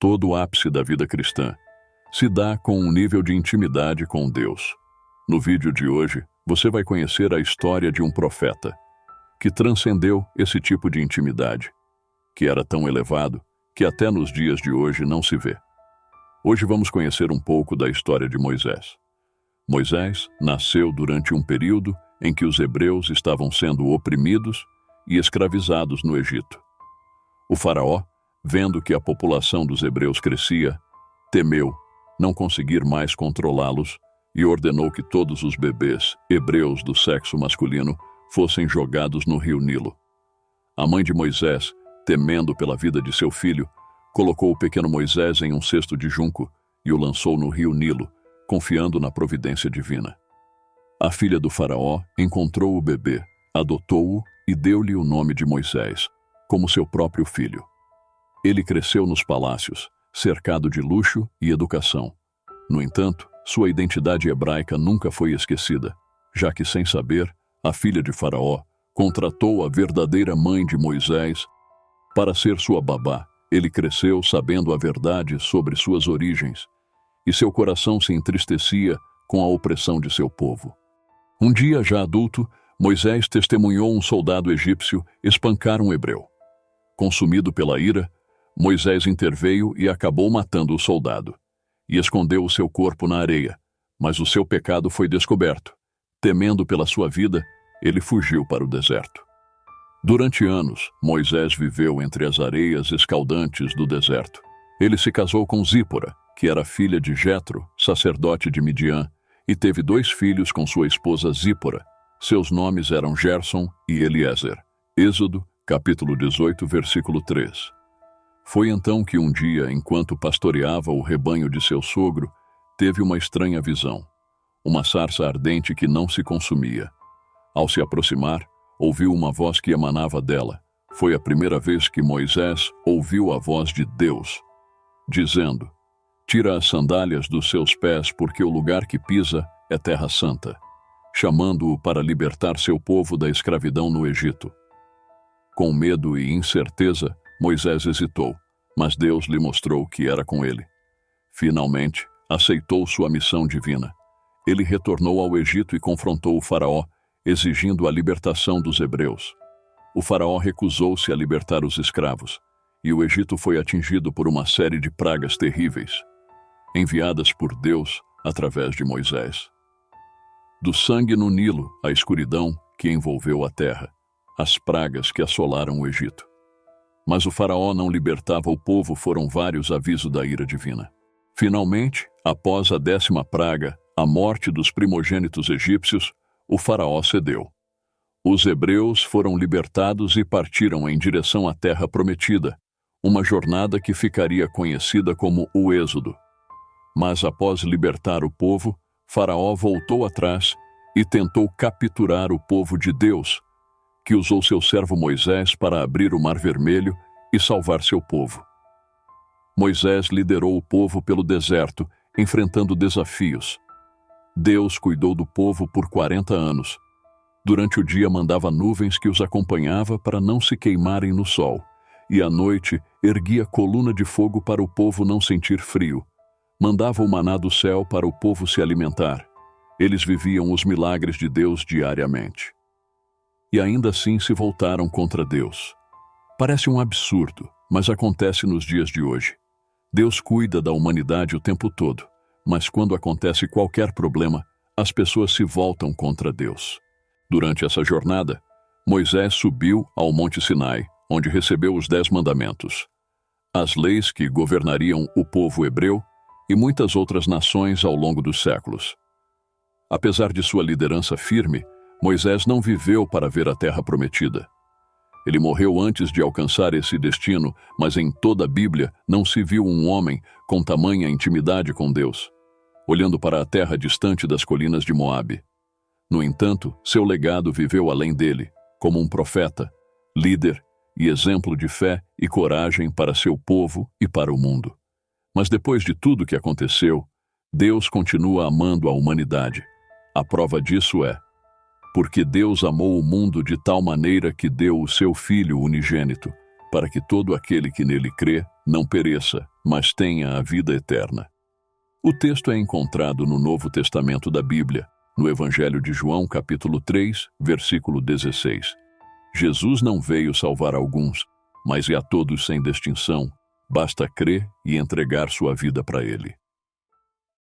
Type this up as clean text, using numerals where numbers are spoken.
Todo o ápice da vida cristã se dá com um nível de intimidade com Deus. No vídeo de hoje, você vai conhecer a história de um profeta que transcendeu esse tipo de intimidade, que era tão elevado que até nos dias de hoje não se vê. Hoje vamos conhecer um pouco da história de Moisés. Moisés nasceu durante um período em que os hebreus estavam sendo oprimidos e escravizados no Egito. O faraó, vendo que a população dos hebreus crescia, temeu não conseguir mais controlá-los e ordenou que todos os bebês hebreus do sexo masculino fossem jogados no rio Nilo. A mãe de Moisés, temendo pela vida de seu filho, colocou o pequeno Moisés em um cesto de junco e o lançou no rio Nilo, confiando na providência divina. A filha do faraó encontrou o bebê, adotou-o e deu-lhe o nome de Moisés, como seu próprio filho. Ele cresceu nos palácios, cercado de luxo e educação. No entanto, sua identidade hebraica nunca foi esquecida, já que, sem saber, a filha de Faraó contratou a verdadeira mãe de Moisés para ser sua babá. Ele cresceu sabendo a verdade sobre suas origens, e seu coração se entristecia com a opressão de seu povo. Um dia, já adulto, Moisés testemunhou um soldado egípcio espancar um hebreu. Consumido pela ira, Moisés interveio e acabou matando o soldado, e escondeu o seu corpo na areia, mas o seu pecado foi descoberto. Temendo pela sua vida, ele fugiu para o deserto. Durante anos, Moisés viveu entre as areias escaldantes do deserto. Ele se casou com Zípora, que era filha de Jetro, sacerdote de Midian, e teve 2 filhos com sua esposa Zípora. Seus nomes eram Gerson e Eliezer. Êxodo, capítulo 18, versículo 3. Foi então que um dia, enquanto pastoreava o rebanho de seu sogro, teve uma estranha visão. Uma sarça ardente que não se consumia. Ao se aproximar, ouviu uma voz que emanava dela. Foi a primeira vez que Moisés ouviu a voz de Deus, dizendo: "Tira as sandálias dos seus pés, porque o lugar que pisa é terra santa", chamando-o para libertar seu povo da escravidão no Egito. Com medo e incerteza, Moisés hesitou, mas Deus lhe mostrou que era com ele. Finalmente, aceitou sua missão divina. Ele retornou ao Egito e confrontou o faraó, exigindo a libertação dos hebreus. O faraó recusou-se a libertar os escravos, e o Egito foi atingido por uma série de pragas terríveis, enviadas por Deus através de Moisés. Do sangue no Nilo, a escuridão que envolveu a terra, as pragas que assolaram o Egito. Mas o faraó não libertava o povo, foram vários avisos da ira divina. Finalmente, após a 10ª praga, a morte dos primogênitos egípcios, o faraó cedeu. Os hebreus foram libertados e partiram em direção à terra prometida, uma jornada que ficaria conhecida como o Êxodo. Mas após libertar o povo, Faraó voltou atrás e tentou capturar o povo de Deus, que usou seu servo Moisés para abrir o Mar Vermelho e salvar seu povo. Moisés liderou o povo pelo deserto, enfrentando desafios. Deus cuidou do povo por 40 anos. Durante o dia mandava nuvens que os acompanhava para não se queimarem no sol, e à noite erguia coluna de fogo para o povo não sentir frio. Mandava o maná do céu para o povo se alimentar. Eles viviam os milagres de Deus diariamente. E ainda assim se voltaram contra Deus. Parece um absurdo, mas acontece nos dias de hoje. Deus cuida da humanidade o tempo todo, mas quando acontece qualquer problema, as pessoas se voltam contra Deus. Durante essa jornada, Moisés subiu ao Monte Sinai, onde recebeu os 10 mandamentos, as leis que governariam o povo hebreu e muitas outras nações ao longo dos séculos. Apesar de sua liderança firme, Moisés não viveu para ver a terra prometida. Ele morreu antes de alcançar esse destino, mas em toda a Bíblia não se viu um homem com tamanha intimidade com Deus, olhando para a terra distante das colinas de Moabe. No entanto, seu legado viveu além dele, como um profeta, líder e exemplo de fé e coragem para seu povo e para o mundo. Mas depois de tudo que aconteceu, Deus continua amando a humanidade. A prova disso é: porque Deus amou o mundo de tal maneira que deu o seu Filho unigênito, para que todo aquele que nele crê não pereça, mas tenha a vida eterna. O texto é encontrado no Novo Testamento da Bíblia, no Evangelho de João, capítulo 3, versículo 16. Jesus não veio salvar alguns, mas é a todos sem distinção. Basta crer e entregar sua vida para Ele.